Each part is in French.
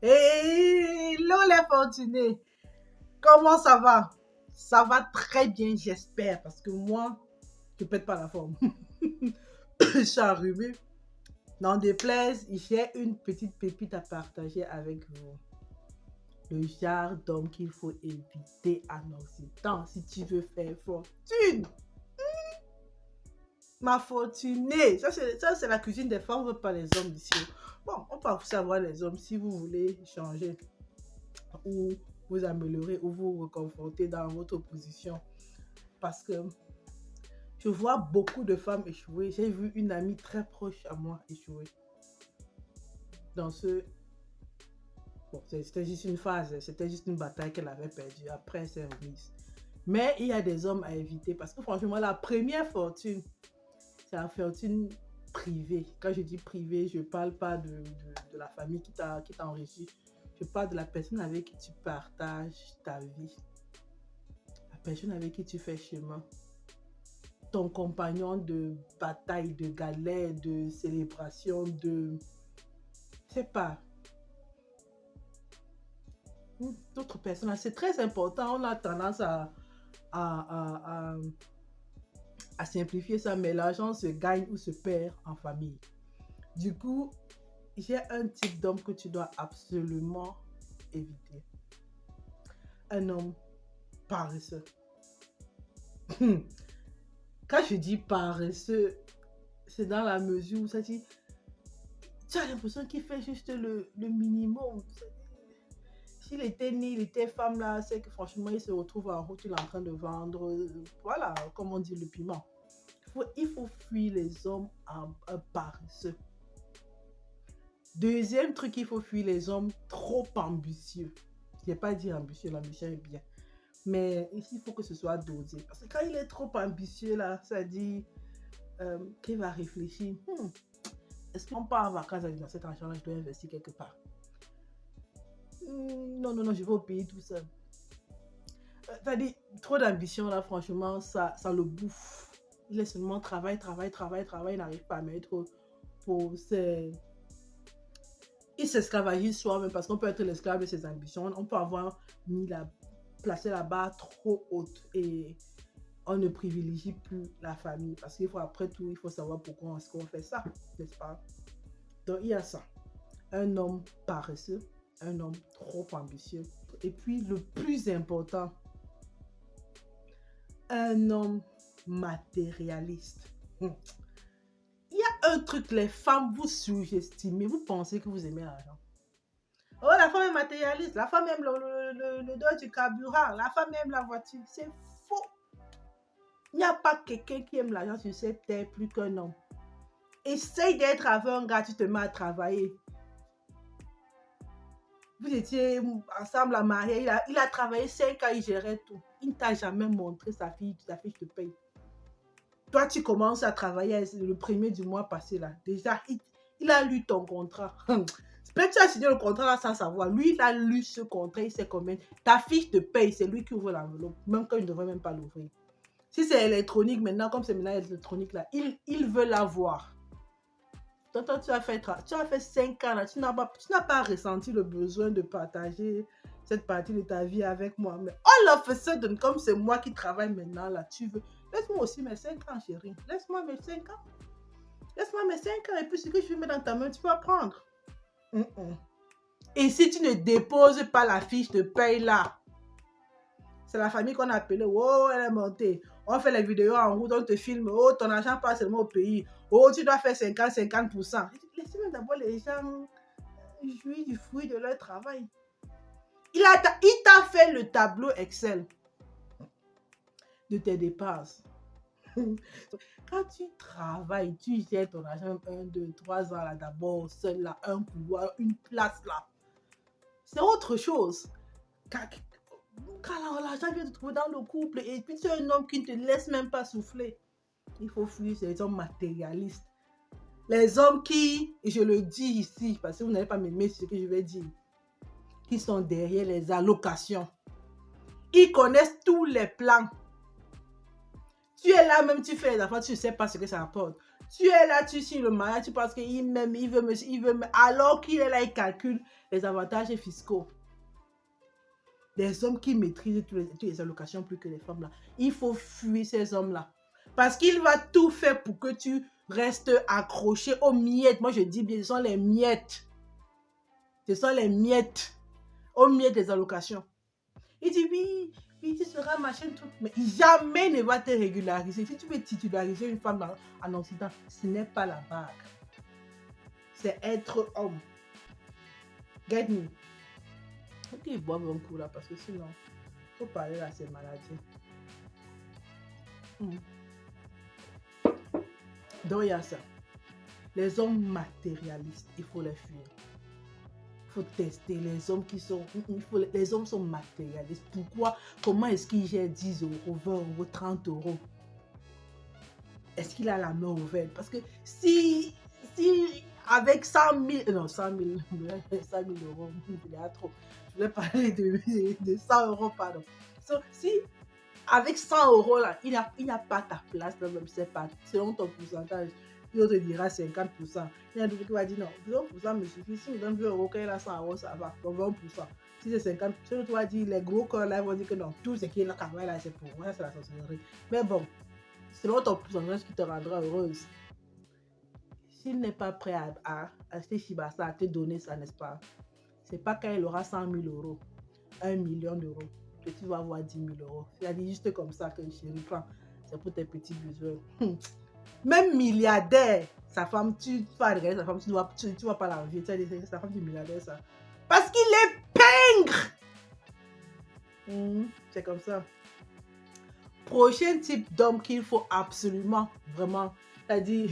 Hello les fortunés, comment ça va? Ça va très bien, j'espère, parce que moi, je pète pas la forme. Je suis arrivée. N'en déplaise, j'ai une petite pépite à partager avec vous. Le genre d'homme qu'il faut éviter en Occident si tu veux faire fortune. Ma fortunée, ça c'est la cuisine des femmes, on veut pas les hommes ici. Bon, on peut aussi avoir les hommes si vous voulez changer ou vous améliorer ou vous reconforter dans votre position. Parce que je vois beaucoup de femmes échouer. J'ai vu une amie très proche à moi échouer. Dans ce... Bon, c'était juste une phase, c'était juste une bataille qu'elle avait perdue. Après, elle s'est remise. Mais il y a des hommes à éviter parce que franchement, la première fortune, c'est la fortune privée. Quand je dis privée, je ne parle pas de la famille qui t'a enrichi. Je parle de la personne avec qui tu partages ta vie. La personne avec qui tu fais chemin. Ton compagnon de bataille, de galère, de célébration, de... Je sais pas. D'autres personnes, c'est très important. On a tendance à simplifier ça, mais l'argent se gagne ou se perd en famille. Du coup, j'ai un type d'homme que tu dois absolument éviter. Un homme paresseux. Quand je dis paresseux, c'est dans la mesure où ça dit, tu as l'impression qu'il fait juste le minimum. S'il était né, il était femme là, c'est que franchement, il se retrouve en route, il est en train de vendre, voilà, comme on dit, le piment. Il faut fuir les hommes paresseux. Deuxième truc, il faut fuir les hommes trop ambitieux. Je n'ai pas dit ambitieux, l'ambition est bien. Mais ici, il faut que ce soit dosé. Parce que quand il est trop ambitieux, là, ça dit qu'il va réfléchir. Est-ce qu'on part en vacances avec cet argent-là, je dois investir quelque part? Non, je vais au pays tout seul. C'est-à-dire, trop d'ambition, là, franchement, ça le bouffe. Il est seulement travail, il n'arrive pas à mettre pour ses... Il s'esclavagise soi-même parce qu'on peut être l'esclave de ses ambitions. On peut avoir placé la barre trop haute et on ne privilégie plus la famille. Parce qu'il faut, après tout, il faut savoir pourquoi est-ce qu'on fait ça, n'est-ce pas? Donc, il y a ça. Un homme paresseux, un homme trop ambitieux. Et puis, le plus important, un homme matérialiste. Il y a un truc, les femmes, vous sous-estimez, vous pensez que vous aimez l'argent. Oh, la femme est matérialiste, la femme aime le dos du carburant, la femme aime la voiture. C'est faux. Il n'y a pas quelqu'un qui aime l'argent sur cette terre plus qu'un homme. Essaye d'être avec un gars, tu te mets à travailler. Vous étiez ensemble à marier, il a travaillé 5 ans, il gérait tout. Il ne t'a jamais montré sa fiche de paye. Toi, tu commences à travailler le 1er du mois passé là. Déjà, il a lu ton contrat. Peut-être que tu as signé le contrat là sans savoir. Lui, il a lu ce contrat, il sait combien. Ta fiche de paye, c'est lui qui ouvre l'enveloppe. Même quand il ne devrait même pas l'ouvrir. Si c'est électronique maintenant, comme c'est maintenant électronique là, il veut l'avoir. Toi, tu as fait 5 ans là, tu n'as pas ressenti le besoin de partager cette partie de ta vie avec moi. Mais all of a sudden, comme c'est moi qui travaille maintenant là, tu veux... Laisse-moi aussi mes 5 ans, chérie. Laisse-moi mes 5 ans. Laisse-moi mes 5 ans et puis ce que je vais mettre dans ta main, tu vas prendre. Et si tu ne déposes pas la fiche de paye là, c'est la famille qu'on a appelée. Oh, elle est montée. On fait les vidéos en route, on te filme. Oh, ton argent passe seulement au pays. Oh, tu dois faire 50%. Laissez-moi d'abord les gens jouir du fruit de leur travail. Il t'a fait le tableau Excel de tes dépenses. Quand tu travailles, tu gères ton argent 1, 2, 3 ans là d'abord, seul là, un couloir, une place là. C'est autre chose. Quand l'argent vient te trouver dans le couple et puis tu es un homme qui ne te laisse même pas souffler, il faut fuir ces hommes matérialistes. Les hommes qui, et je le dis ici, parce que vous n'allez pas m'aimer ce que je vais dire, qui sont derrière les allocations. Ils connaissent tous les plans. Tu es là, même tu fais les affaires, tu ne sais pas ce que ça apporte. Tu es là, tu signes le mariage, tu penses qu'il m'aime, il veut me, alors qu'il est là, il calcule les avantages fiscaux. Les hommes qui maîtrisent toutes les allocations plus que les femmes là. Il faut fuir ces hommes-là. Parce qu'il va tout faire pour que tu restes accroché aux miettes. Moi, je dis bien, ce sont les miettes. Ce sont les miettes. Aux miettes des allocations. Il dit oui, tu seras machin tout. Mais jamais ne va te régulariser. Si tu veux titulariser une femme en Occident, ce n'est pas la bague. C'est être homme. Get me. Ok, ils boivent un coup là, parce que sinon, il faut parler là, c'est maladie. Donc, il y a ça. Les hommes matérialistes, il faut les fuir. Il faut tester les hommes qui sont... les hommes sont matérialistes. Pourquoi? Comment est-ce qu'il gère 10 euros, 20 euros, 30 euros? Est-ce qu'il a la main ouverte? Parce que si avec 100 000... Non, 100 000 euros, il y a trop. Je voulais parler de 100 euros, pardon. Si avec 100 euros, là, il n'a pas ta place, là, même c'est pas selon ton pourcentage. L'autre dira 50%. Il y a d'autres qui va dire non, 20% me suffit. Si on donne 20 euros, quand il a 100 euros, ça va. Donc 20%. Si c'est 50%, l'autre va dire les gros corps là, ils vont dire que non, tout ce qui est là, là c'est pour moi, c'est la sorcellerie. Mais bon, selon ton pourcentage qui te rendra heureuse. S'il n'est pas prêt à acheter Shibasa, à te donner ça, n'est-ce pas? C'est pas quand il aura 100 000 euros, 1 million d'euros, que tu vas avoir 10 000 euros. C'est-à-dire juste comme ça que chérie prend. C'est pour tes petits besoins. Même milliardaire, sa femme, tu vas regarder sa femme, tu vas pas la vie. Tu sais, sa femme du milliardaire, ça. Parce qu'il est pingre. C'est comme ça. Prochain type d'homme qu'il faut absolument, vraiment, c'est-à-dire,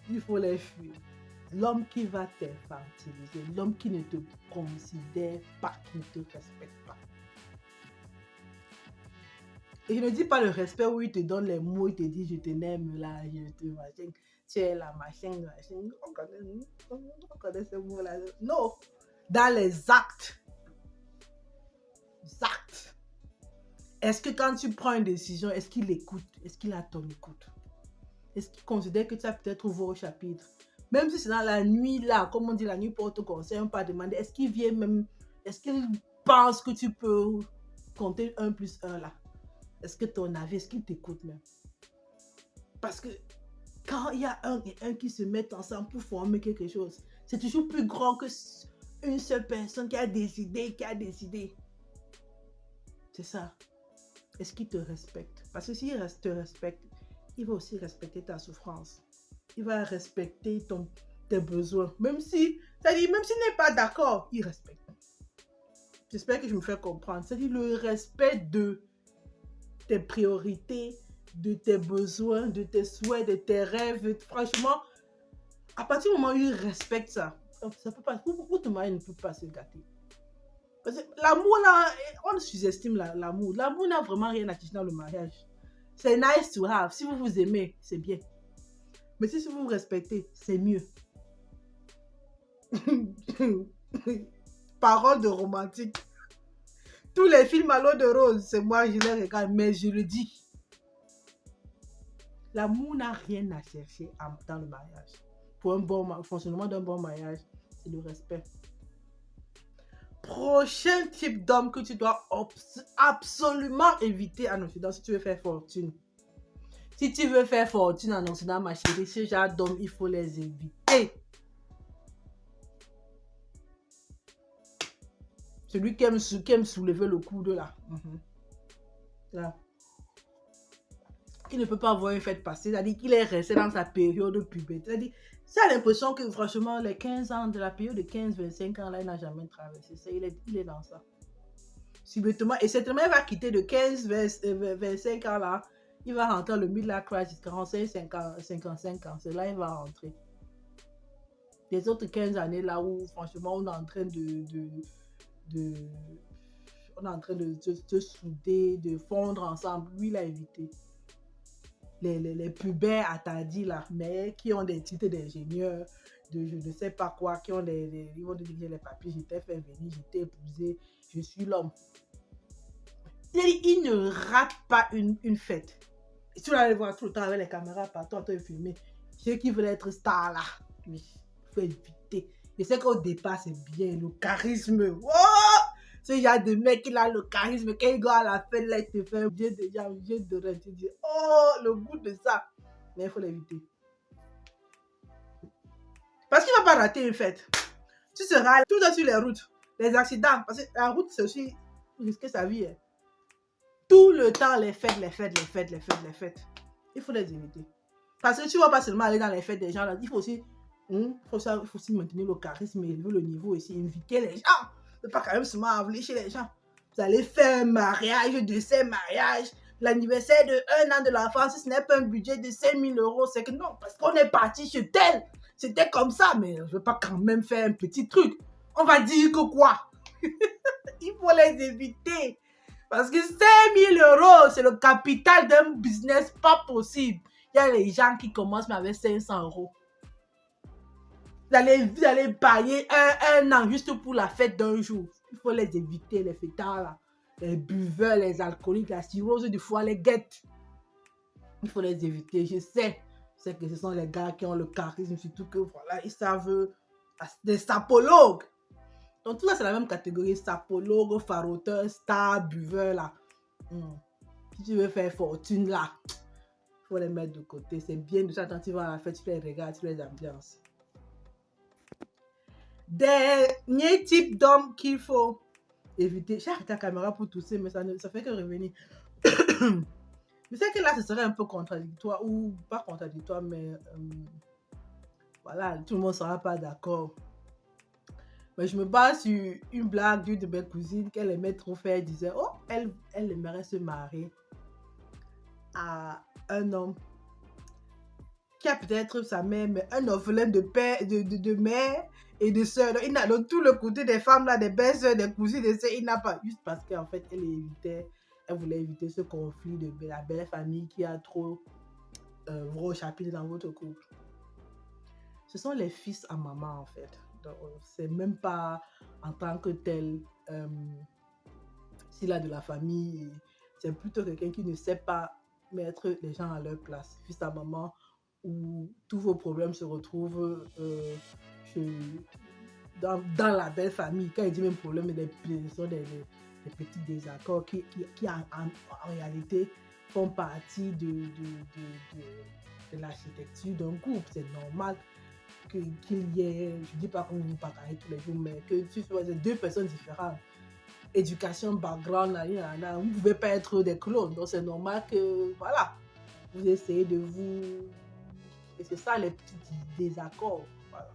il faut les fuir. L'homme qui va t'infantiliser, l'homme qui ne te considère pas, qui ne te respecte pas. Et je ne dis pas le respect où il te donne les mots, il te dit je t'aime là, je te machin, tu es la machin. On connaît ce mot-là. Non, dans les actes. Actes. Est-ce que quand tu prends une décision, est-ce qu'il écoute? Est-ce qu'il a ton écoute? Est-ce qu'il considère que tu as peut-être ouvert au chapitre? Même si c'est dans la nuit là, comme on dit, la nuit porte conseil, on peut demander, est-ce qu'il vient même, est-ce qu'il pense que tu peux compter 1 plus 1 là? Est-ce que ton avis, est-ce qu'il t'écoute même? Parce que quand il y a un et un qui se mettent ensemble pour former quelque chose, c'est toujours plus grand que une seule personne qui a décidé, C'est ça. Est-ce qu'il te respecte? Parce que s'il te respecte, il va aussi respecter ta souffrance. Il va respecter tes besoins. Même s'il n'est pas d'accord, il respecte. J'espère que je me fais comprendre. C'est-à-dire le respect de tes priorités, de tes besoins, de tes souhaits, de tes rêves. Franchement, à partir du moment où il respecte ça peut pas, votre mari ne peut pas se gâter. Parce que l'amour là, on sous-estime l'amour. L'amour n'a vraiment rien à toucher dans le mariage. C'est nice to have. Si vous vous aimez, c'est bien. Mais si vous vous respectez, c'est mieux. Parole de romantique. Tous les films à l'eau de rose, c'est moi, je les regarde, mais je le dis. L'amour n'a rien à chercher dans le mariage. Pour un bon fonctionnement d'un bon mariage, c'est le respect. Prochain type d'homme que tu dois absolument éviter en Occident si tu veux faire fortune. Si tu veux faire fortune en Occident, ma chérie, ce genre d'hommes, il faut les éviter. Celui qui aime soulever le coude là. Là. Il ne peut pas avoir une fête passée. C'est-à-dire qu'il est resté dans sa période de puberté. C'est-à-dire, ça a l'impression que franchement, les 15 ans de la période de 15-25 ans, là, il n'a jamais traversé ça. Il est dans ça. Subitement. Et certainement, il va quitter de 15-25 ans là. Il va rentrer le middle crisis, 45-55 ans. C'est là il va rentrer. Les autres 15 années là où franchement, on est en train on est en train de se souder, de fondre ensemble. Lui, il a évité. Les pubères attardis là, mais qui ont des titres d'ingénieur, de je ne sais pas quoi, qui ont ils vont te dire les papiers, je t'ai fait venir, je t'ai épousé, je suis l'homme. Il ne rate pas une fête. Et tu vas aller voir tout le temps avec les caméras partout en train de filmer. Ceux qui veulent être stars là, oui, il faut éviter. Je sais qu'au départ, c'est bien, le charisme. Oh! Ce genre de mec, il a le charisme. Quand il go à la fête, là, il te fait un vieux de rêve. Tu dis, oh, le goût de ça. Mais il faut l'éviter. Parce qu'il ne va pas rater une fête. Tu seras tout dans sur les routes. Les accidents. Parce que la route, c'est aussi risquer sa vie. Hein. Tout le temps, les fêtes. Il faut les éviter. Parce que tu ne vas pas seulement aller dans les fêtes des gens. Là. Il faut aussi, maintenir le charisme, élever le niveau aussi, inviter les gens. Ne pas quand même seulement envoyer chez les gens. Vous allez faire un mariage, de ces mariages, l'anniversaire de 1 an de l'enfant, si ce n'est pas un budget de 5 000 €, c'est que non, parce qu'on est parti chez tel. C'était comme ça, mais je ne veux pas quand même faire un petit truc. On va dire que quoi? Il faut les éviter. Parce que 5 000 €, c'est le capital d'un business pas possible. Il y a les gens qui commencent mais avec 500 €. Vous allez payer un an juste pour la fête d'un jour. Il faut les éviter, les fêtards, là. Les buveurs, les alcooliques, la cirrhose du foie, les guettes. Il faut les éviter. Je sais que ce sont les gars qui ont le charisme, surtout que voilà, ils savent des sapologues. Donc tout ça, c'est la même catégorie. Sapologues, faroteurs, stars, buveurs, là. Si tu veux faire fortune, là, il faut les mettre de côté. C'est bien de ça quand tu vas à la fête, tu les regardes, tu les ambiances. Dernier type d'homme qu'il faut éviter. J'ai arrêté la caméra pour tousser, mais ça fait que revenir. Je sais que là, ce serait un peu contradictoire, ou pas contradictoire, mais voilà, tout le monde ne sera pas d'accord. Mais je me base sur une blague d'une de mes cousines qu'elle aimait trop faire. Elle disait, oh, elle aimerait se marier à un homme qui a peut-être sa mère, mais un orphelin de père, de mère et de soeur. Il n'a donc tout le côté des femmes là, des belles soeurs, des cousines, des soeurs, il n'a pas. Juste parce qu'en fait, elle voulait éviter ce conflit de la belle famille qui a trop gros chapitre dans votre couple. Ce sont les fils à maman en fait. C'est même pas en tant que tel s'il a de la famille. C'est plutôt quelqu'un qui ne sait pas mettre les gens à leur place. Fils à maman, où tous vos problèmes se retrouvent dans la belle famille. Quand il dit même problème, ce sont des petits désaccords qui en réalité font partie de l'architecture d'un couple. C'est normal qu'il y ait, je ne dis pas que vous vous parlez tous les jours, mais que tu sois deux personnes différentes. Éducation, background, vous ne pouvez pas être des clones. Donc c'est normal que, voilà, vous essayez de vous... Et c'est ça les petits désaccords. Voilà.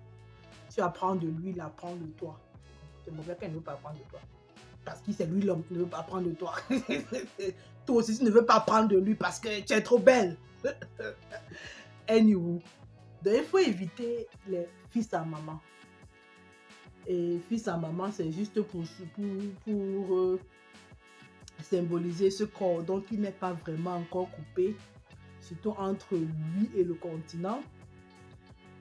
Tu apprends de lui, il apprend de toi. C'est mauvais qu'elle ne veut pas apprendre de toi. Parce que c'est lui l'homme qui ne veut pas apprendre de toi. Toi aussi, tu ne veux pas apprendre de lui parce que tu es trop belle. Anyway. Donc, il faut éviter les fils à maman. Et fils à maman, c'est juste pour symboliser ce cordon qui n'est pas vraiment encore coupé, surtout entre lui et le continent.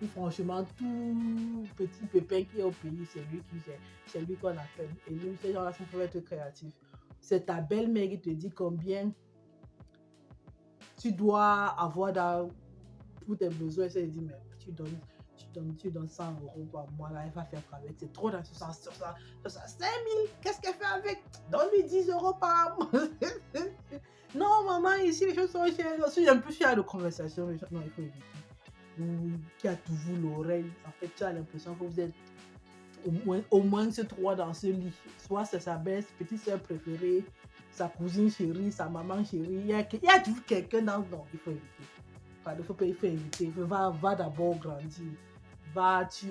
Et franchement, tout petit pépin qui est au pays, c'est lui qui gère. C'est lui qu'on appelle. Et lui, ces gens-là peuvent être créatifs. C'est ta belle-mère qui te dit combien tu dois avoir pour tes besoins. Elle dit, mais tu donnes 100 € par mois, là, elle va faire quoi avec? C'est trop dans ce sens, 5 000, qu'est-ce qu'elle fait avec? Donne-lui 10 € par mois. Non, maman, ici, les choses sont chères. Si j'ai un peu cher de conversation, non, il faut éviter. Qui a toujours l'oreille, en fait, tu as l'impression que vous êtes au moins ces trois dans ce lit. Soit c'est sa belle petite soeur préférée, sa cousine chérie, sa maman chérie. Il y a toujours quelqu'un dans le nom. Il faut éviter. Enfin, il faut éviter. Va d'abord grandir.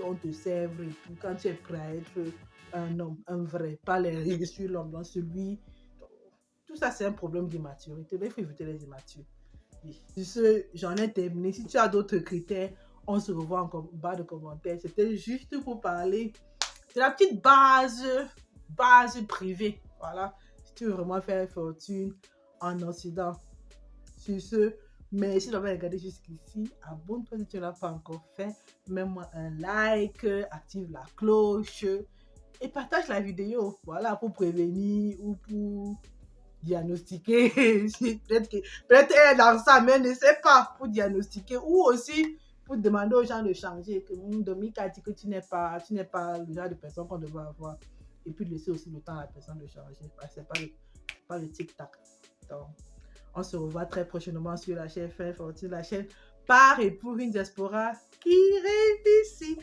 On te sèvre et tout. Quand tu es prêt à être un homme, un vrai, pas les règles sur l'homme, dans celui. Tout ça, c'est un problème d'immaturité. Il faut éviter les immatures. Sur ce, j'en ai terminé. Si tu as d'autres critères, on se revoit en bas de commentaires. C'était juste pour parler de la petite base privée. Voilà. Si tu veux vraiment faire fortune en Occident. Sur ce, merci d'avoir regardé jusqu'ici. Abonne-toi si tu ne l'as pas encore fait. Mets-moi un like, active la cloche et partage la vidéo. Voilà, pour prévenir ou pour diagnostiquer. Peut-être elle est dans ça, mais elle ne sait pas, pour diagnostiquer. Ou aussi pour demander aux gens de changer. Que Dominique a dit que tu n'es pas le genre de personne qu'on devrait avoir. Et puis laisser aussi le temps à la personne de changer. C'est pas le tic-tac. Donc, on se revoit très prochainement sur la chaîne Fin Fortune, la chaîne par et pour une diaspora qui réussit.